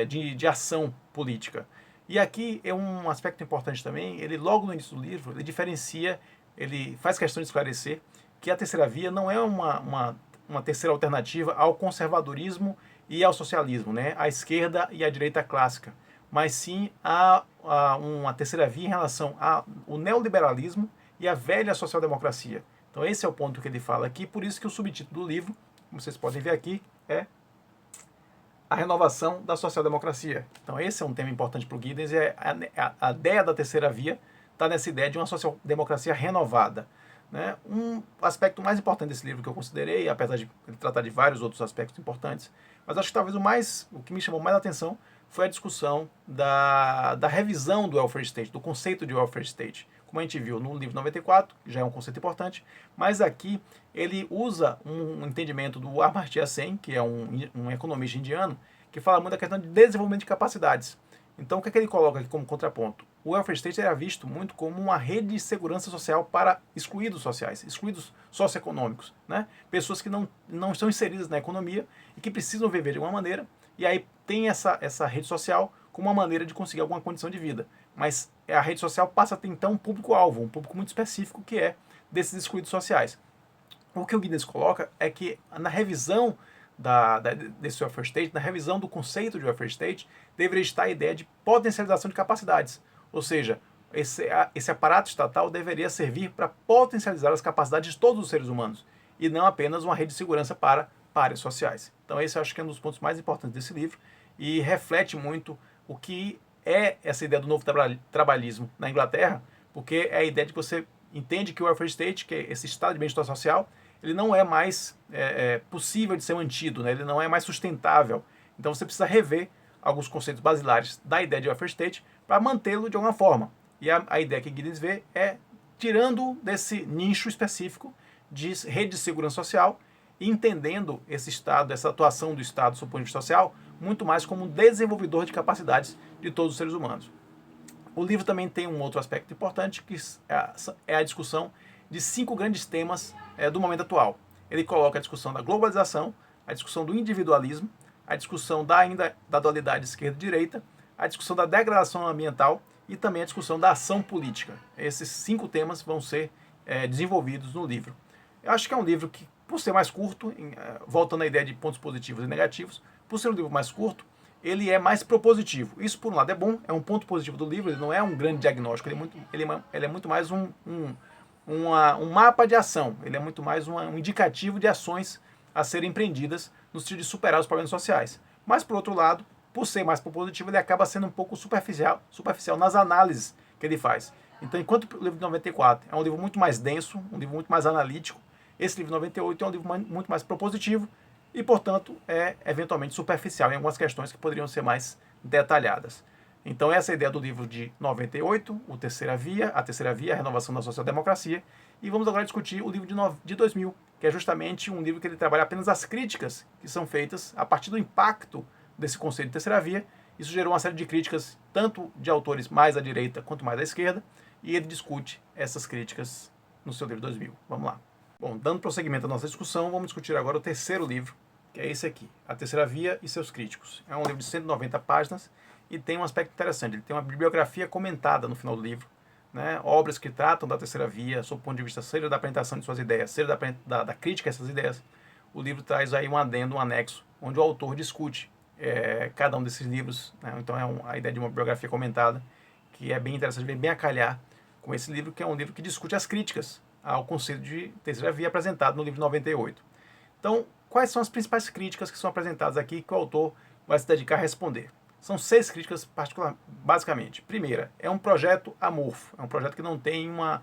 de ação política. E aqui é um aspecto importante também, ele logo no início do livro, ele diferencia, ele faz questão de esclarecer que a terceira via não é uma terceira alternativa ao conservadorismo e ao socialismo, né? À esquerda e à direita clássica, mas sim a uma terceira via em relação ao neoliberalismo e à velha social-democracia. Então esse é o ponto que ele fala aqui, por isso que o subtítulo do livro, como vocês podem ver aqui, é a renovação da social-democracia. Então esse é um tema importante para o Giddens, a ideia da terceira via está nessa ideia de uma social-democracia renovada. Né? Um aspecto mais importante desse livro que eu considerei, apesar de ele tratar de vários outros aspectos importantes, mas acho que talvez o que me chamou mais a atenção foi a discussão da revisão do welfare state, do conceito de welfare state. Como a gente viu no livro 94, que já é um conceito importante, mas aqui ele usa um entendimento do Amartya Sen, que é um economista indiano, que fala muito da questão de desenvolvimento de capacidades. Então, o que é que ele coloca aqui como contraponto? O welfare state era visto muito como uma rede de segurança social para excluídos sociais, excluídos socioeconômicos, né? Pessoas que não estão inseridas na economia e que precisam viver de uma maneira, e aí tem essa rede social como uma maneira de conseguir alguma condição de vida. Mas a rede social passa a ter, então, um público-alvo, um público muito específico, que é desses excluídos sociais. O que o Giddens coloca é que na revisão desse welfare state, na revisão do conceito de welfare state, deveria estar a ideia de potencialização de capacidades. Ou seja, esse aparato estatal deveria servir para potencializar as capacidades de todos os seres humanos, e não apenas uma rede de segurança para áreas sociais. Então esse eu acho que é um dos pontos mais importantes desse livro, e reflete muito o que é essa ideia do novo trabalhismo na Inglaterra, porque é a ideia de que você entende que o welfare state, que é esse estado de bem-estar social, ele não é mais possível de ser mantido, né? Ele não é mais sustentável. Então você precisa rever alguns conceitos basilares da ideia de welfare state para mantê-lo de alguma forma. E a ideia que Giddens vê é tirando desse nicho específico de rede de segurança social e entendendo esse Estado, essa atuação do Estado, sob o ponto de vista social, muito mais como um desenvolvedor de capacidades de todos os seres humanos. O livro também tem um outro aspecto importante, que é a discussão de 5 grandes temas do momento atual. Ele coloca a discussão da globalização, a discussão do individualismo, a discussão da dualidade esquerda-direita, a discussão da degradação ambiental e também a discussão da ação política. Esses 5 temas vão ser desenvolvidos no livro. Eu acho que é um livro que, por ser mais curto, voltando à ideia de pontos positivos e negativos, por ser um livro mais curto, ele é mais propositivo. Isso, por um lado, é bom, é um ponto positivo do livro, ele não é um grande diagnóstico, ele é muito mais um mapa de ação, ele é muito mais um indicativo de ações a serem empreendidas no sentido de superar os problemas sociais. Mas, por outro lado, por ser mais propositivo, ele acaba sendo um pouco superficial nas análises que ele faz. Então, enquanto o livro de 94 é um livro muito mais denso, um livro muito mais analítico, esse livro de 98 é um livro muito mais propositivo e, portanto, é eventualmente superficial em algumas questões que poderiam ser mais detalhadas. Então, essa é a ideia do livro de 98, a Terceira Via, a Renovação da Social-Democracia, e vamos agora discutir o livro de 2000, que é justamente um livro que ele trabalha apenas as críticas que são feitas a partir do impacto desse conceito de Terceira Via. Isso gerou uma série de críticas, tanto de autores mais à direita quanto mais à esquerda, e ele discute essas críticas no seu livro 2000. Vamos lá. Bom, dando prosseguimento à nossa discussão, vamos discutir agora o terceiro livro, que é esse aqui, A Terceira Via e seus Críticos. É um livro de 190 páginas e tem um aspecto interessante. Ele tem uma bibliografia comentada no final do livro, né? Obras que tratam da Terceira Via, sob o ponto de vista seja da apresentação de suas ideias, seja da crítica a essas ideias. O livro traz aí um adendo, um anexo, onde o autor discute cada um desses livros, né? Então a ideia de uma bibliografia comentada, que é bem interessante, vem bem a calhar com esse livro, que é um livro que discute as críticas ao conceito de Terceira Via apresentado no livro 98. Então, quais são as principais críticas que são apresentadas aqui que o autor vai se dedicar a responder? São 6 críticas, basicamente. Primeira, é um projeto amorfo, é um projeto que não tem uma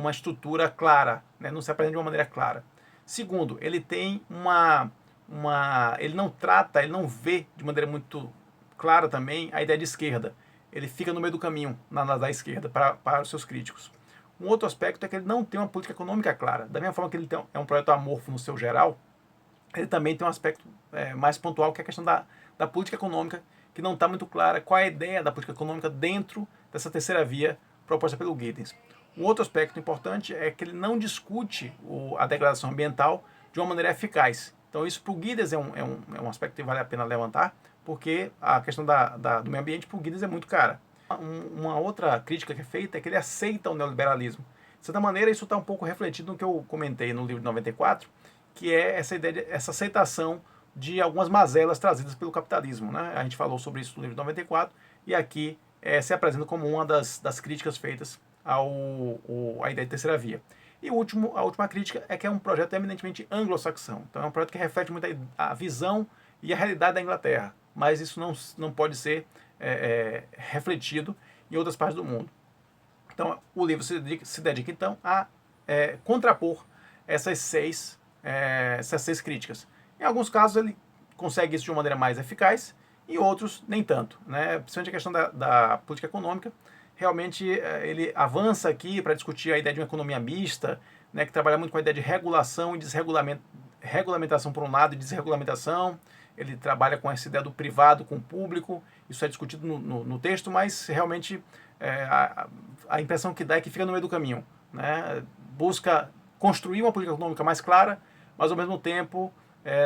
estrutura clara, né? Não se apresenta de uma maneira clara. Segundo, ele tem ele não vê de maneira muito clara também a ideia de esquerda. Ele fica no meio do caminho, da esquerda, para os seus críticos. Um outro aspecto é que ele não tem uma política econômica clara. Da mesma forma que ele é um projeto amorfo no seu geral, ele também tem um aspecto mais pontual, que é a questão da política econômica, que não está muito clara qual é a ideia da política econômica dentro dessa terceira via proposta pelo Giddens. Um outro aspecto importante é que ele não discute a degradação ambiental de uma maneira eficaz. Então isso para o Giddens é um aspecto que vale a pena levantar, porque a questão do meio ambiente para o Giddens é muito cara. Uma outra crítica que é feita é que ele aceita o neoliberalismo. De certa maneira, isso está um pouco refletido no que eu comentei no livro de 94, que é essa ideia, essa aceitação de algumas mazelas trazidas pelo capitalismo, né? A gente falou sobre isso no livro de 94, e aqui se apresenta como uma das críticas feitas à ideia de terceira via. E a última crítica é que é um projeto eminentemente anglo-saxão. Então é um projeto que reflete muito a visão e a realidade da Inglaterra, mas isso não pode ser refletido em outras partes do mundo. Então o livro se dedica então a contrapor essas seis críticas. Em alguns casos ele consegue isso de uma maneira mais eficaz, e outros nem tanto, né? Principalmente a questão da política econômica. Realmente ele avança aqui para discutir a ideia de uma economia mista, né, que trabalha muito com a ideia de regulação e regulamentação por um lado e desregulamentação. Ele trabalha com essa ideia do privado com o público, isso é discutido no texto, mas realmente a impressão que dá é que fica no meio do caminho, né? Busca construir uma política econômica mais clara, mas ao mesmo tempo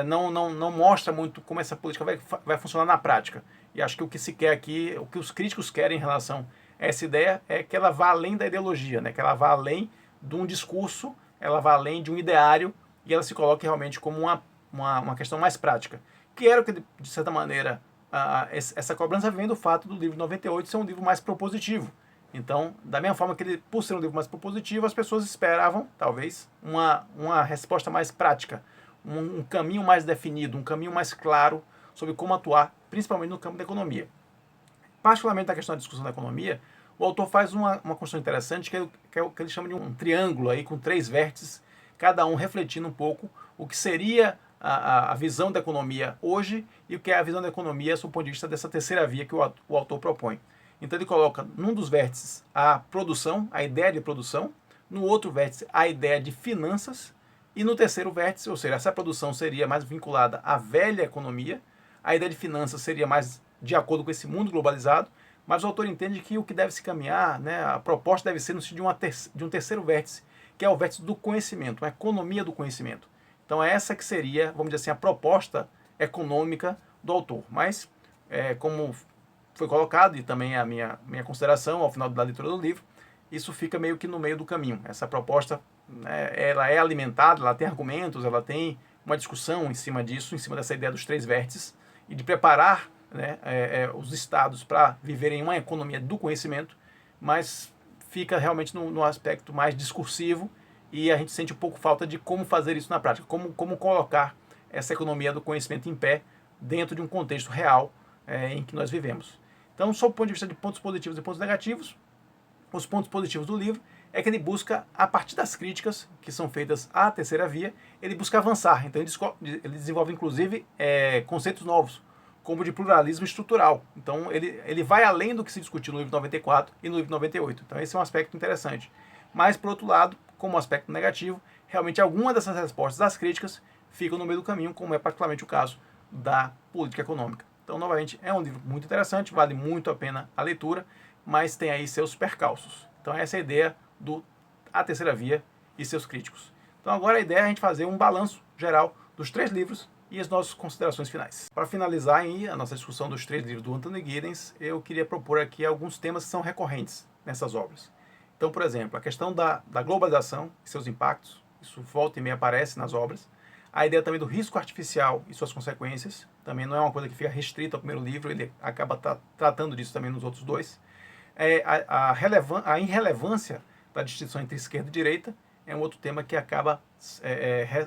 não mostra muito como essa política vai funcionar na prática. E acho que o que se quer aqui, o que os críticos querem em relação a essa ideia é que ela vá além da ideologia, né? Que ela vá além de um discurso, ela vá além de um ideário e ela se coloque realmente como uma questão mais prática. Que era o que, de certa maneira, essa cobrança vem do fato do livro 98 ser um livro mais propositivo. Então, da mesma forma que ele, por ser um livro mais propositivo, as pessoas esperavam, talvez, uma resposta mais prática, um caminho mais definido, um caminho mais claro sobre como atuar, principalmente no campo da economia. Particularmente na questão da discussão da economia, o autor faz uma construção interessante, que é o que ele chama de um triângulo aí, com 3 vértices, cada um refletindo um pouco o que seria a visão da economia hoje e o que é a visão da economia sob o ponto de vista dessa terceira via que o autor propõe. Então ele coloca num dos vértices a produção, a ideia de produção, no outro vértice a ideia de finanças e no terceiro vértice, ou seja, essa produção seria mais vinculada à velha economia, a ideia de finanças seria mais de acordo com esse mundo globalizado, mas o autor entende que o que deve se caminhar, né, a proposta deve ser no sentido de um terceiro vértice, que é o vértice do conhecimento, uma economia do conhecimento. Então é essa que seria, vamos dizer assim, a proposta econômica do autor. Mas, como foi colocado, e também a minha consideração ao final da leitura do livro, isso fica meio que no meio do caminho. Essa proposta, né, ela é alimentada, ela tem argumentos, ela tem uma discussão em cima disso, em cima dessa ideia dos 3 vértices, e de preparar, né, os estados para viverem uma economia do conhecimento, mas fica realmente no aspecto mais discursivo e a gente sente um pouco falta de como fazer isso na prática, como colocar essa economia do conhecimento em pé dentro de um contexto real em que nós vivemos. Então, sob o ponto de vista de pontos positivos e pontos negativos, os pontos positivos do livro é que ele busca, a partir das críticas que são feitas à terceira via, ele busca avançar. Então, ele desenvolve, inclusive, conceitos novos, como de pluralismo estrutural. Então, ele vai além do que se discutiu no livro 94 e no livro 98. Então, esse é um aspecto interessante. Mas, por outro lado, como aspecto negativo, realmente alguma dessas respostas às críticas ficam no meio do caminho, como é particularmente o caso da política econômica. Então, novamente, é um livro muito interessante, vale muito a pena a leitura, mas tem aí seus percalços. Então, essa é a ideia do A Terceira Via e seus críticos. Então, agora a ideia é a gente fazer um balanço geral dos 3 livros e as nossas considerações finais. Para finalizar aí a nossa discussão dos 3 livros do Anthony Giddens, eu queria propor aqui alguns temas que são recorrentes nessas obras. Então, por exemplo, a questão da globalização e seus impactos, isso volta e meia aparece nas obras. A ideia também do risco artificial e suas consequências, também não é uma coisa que fica restrita ao primeiro livro, ele acaba tratando disso também nos outros 2. A irrelevância da distinção entre esquerda e direita é um outro tema que acaba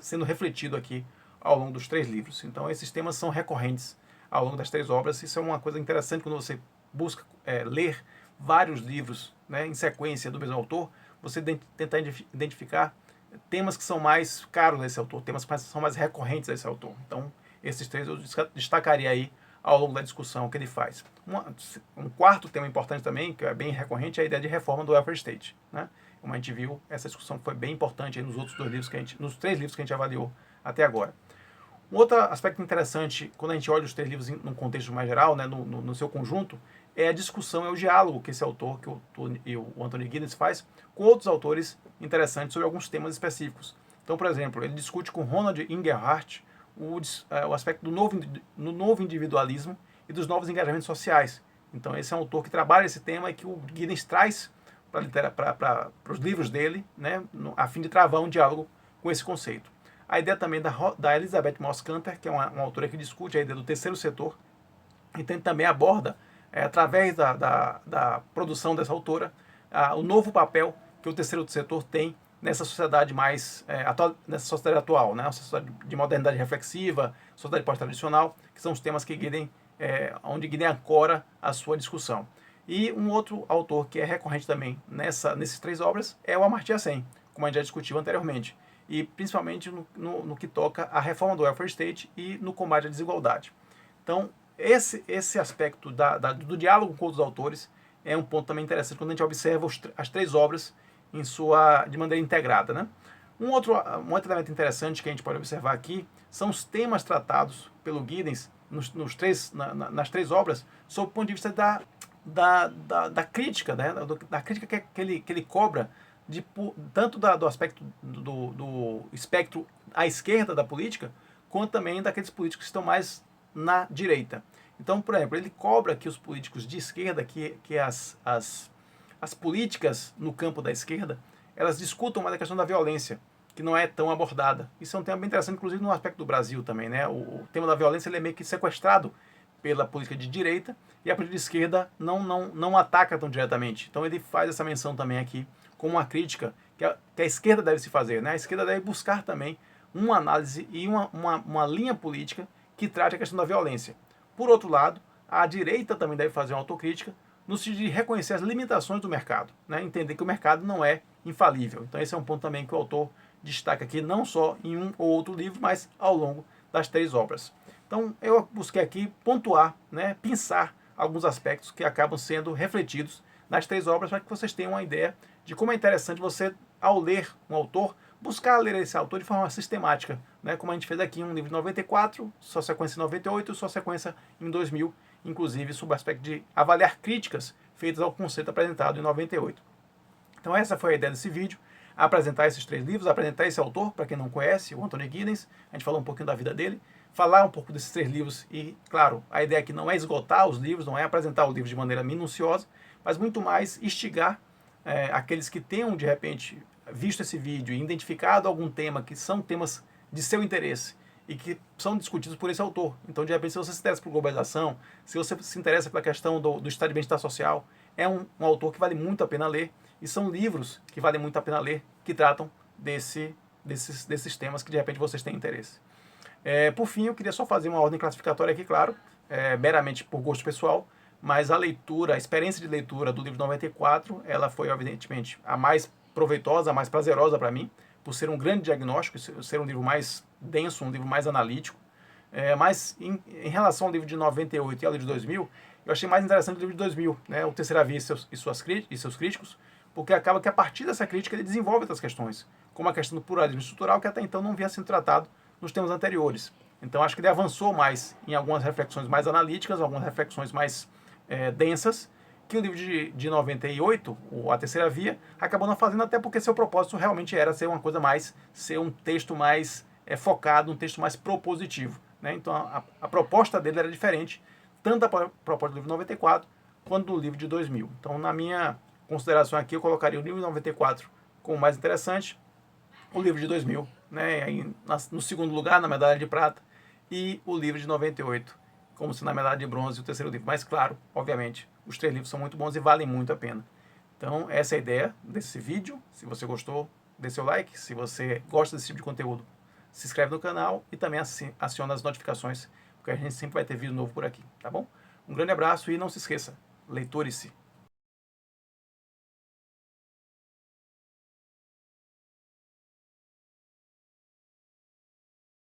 sendo refletido aqui ao longo dos 3 livros. Então, esses temas são recorrentes ao longo das 3 obras. Isso é uma coisa interessante quando você busca ler vários livros, né, em sequência do mesmo autor, você tentar identificar temas que são mais caros desse autor, temas que são mais recorrentes desse autor. Então, esses 3 eu destacaria aí ao longo da discussão que ele faz. Um quarto tema importante também, que é bem recorrente, é a ideia de reforma do welfare state, né? Como a gente viu, essa discussão foi bem importante aí nos outros 2 livros nos 3 livros que a gente avaliou até agora. Um outro aspecto interessante, quando a gente olha os 3 livros num contexto mais geral, né, no seu conjunto, é a discussão, é o diálogo que esse autor, que o Anthony Giddens faz, com outros autores interessantes sobre alguns temas específicos. Então, por exemplo, ele discute com Ronald Inglehart o aspecto do novo individualismo e dos novos engajamentos sociais. Então, esse é um autor que trabalha esse tema e que o Giddens traz para os livros dele, né, a fim de travar um diálogo com esse conceito. A ideia também da Elizabeth Moss Canter, que é uma autora que discute a ideia do terceiro setor, e também aborda, através da produção dessa autora, o novo papel que o terceiro setor tem nessa sociedade nessa sociedade atual, né? Uma sociedade de modernidade reflexiva, sociedade pós-tradicional, que são os temas que onde Giddens ancora a sua discussão. E um outro autor que é recorrente também nesses 3 obras é o Amartya Sen, como a gente já discutiu anteriormente, e principalmente no que toca à reforma do welfare state e no combate à desigualdade. Então, esse aspecto do diálogo com os autores é um ponto também interessante quando a gente observa as três obras de maneira integrada, né? Um outro elemento interessante que a gente pode observar aqui são os temas tratados pelo Giddens nas três obras, sob o ponto de vista da crítica, né? Da crítica que ele cobra, tanto do aspecto do espectro à esquerda da política, quanto também daqueles políticos que estão mais na direita. Então, por exemplo, ele cobra que os políticos de esquerda, que as políticas no campo da esquerda, elas discutam mais a questão da violência, que não é tão abordada. Isso é um tema bem interessante, inclusive no aspecto do Brasil também, né? O tema da violência ele é meio que sequestrado pela política de direita e a política de esquerda não ataca tão diretamente. Então ele faz essa menção também aqui como uma crítica que a esquerda deve se fazer, né? A esquerda deve buscar também uma análise e uma linha política que trate a questão da violência. Por outro lado, a direita também deve fazer uma autocrítica no sentido de reconhecer as limitações do mercado, né? Entender que o mercado não é infalível. Então esse é um ponto também que o autor destaca aqui, não só em um ou outro livro, mas ao longo das três obras. Então eu busquei aqui pontuar, né, pensar alguns aspectos que acabam sendo refletidos nas três obras para que vocês tenham uma ideia de como é interessante você, ao ler um autor, buscar ler esse autor de forma sistemática, né? Como a gente fez aqui, um livro de 94, sua sequência em 98, sua sequência em 2000, inclusive sob o aspecto de avaliar críticas feitas ao conceito apresentado em 98. Então essa foi a ideia desse vídeo, apresentar esses três livros, apresentar esse autor, para quem não conhece, o Anthony Giddens, a gente falou um pouquinho da vida dele, falar um pouco desses três livros e, claro, a ideia aqui não é esgotar os livros, não é apresentar o livro de maneira minuciosa, mas muito mais instigar aqueles que tenham, de repente, visto esse vídeo e identificado algum tema que são temas de seu interesse e que são discutidos por esse autor. Então, de repente, se você se interessa por globalização, se você se interessa pela questão do estado de bem-estar social, é um autor que vale muito a pena ler e são livros que valem muito a pena ler que tratam desses temas que, de repente, vocês têm interesse. Por fim, eu queria só fazer uma ordem classificatória aqui, claro, meramente por gosto pessoal, mas a experiência de leitura do livro 94, ela foi, evidentemente, a mais proveitosa, a mais prazerosa para mim, por ser um grande diagnóstico, ser um livro mais denso, um livro mais analítico. Mas em relação ao livro de 98 e ao livro de 2000, eu achei mais interessante o livro de 2000, né, o Terceira Via e seus críticos, porque acaba que a partir dessa crítica ele desenvolve outras questões, como a questão do pluralismo estrutural, que até então não vinha sendo tratado nos temas anteriores. Então acho que ele avançou mais em algumas reflexões mais analíticas, algumas reflexões mais densas, que o livro de 98, A Terceira Via, acabou não fazendo, até porque seu propósito realmente era ser uma coisa mais, ser um texto mais focado, um texto mais propositivo, né? Então a proposta dele era diferente, tanto da proposta do livro de 94, quanto do livro de 2000. Então, na minha consideração aqui, eu colocaria o livro de 94 como mais interessante, o livro de 2000, né, no segundo lugar, na medalha de prata, e o livro de 98, como se na medalha de bronze, o terceiro livro. Mas, claro, obviamente, os três livros são muito bons e valem muito a pena. Então, essa é a ideia desse vídeo. Se você gostou, dê seu like. Se você gosta desse tipo de conteúdo, se inscreve no canal e também aciona as notificações, porque a gente sempre vai ter vídeo novo por aqui, tá bom? Um grande abraço e não se esqueça, leitore-se.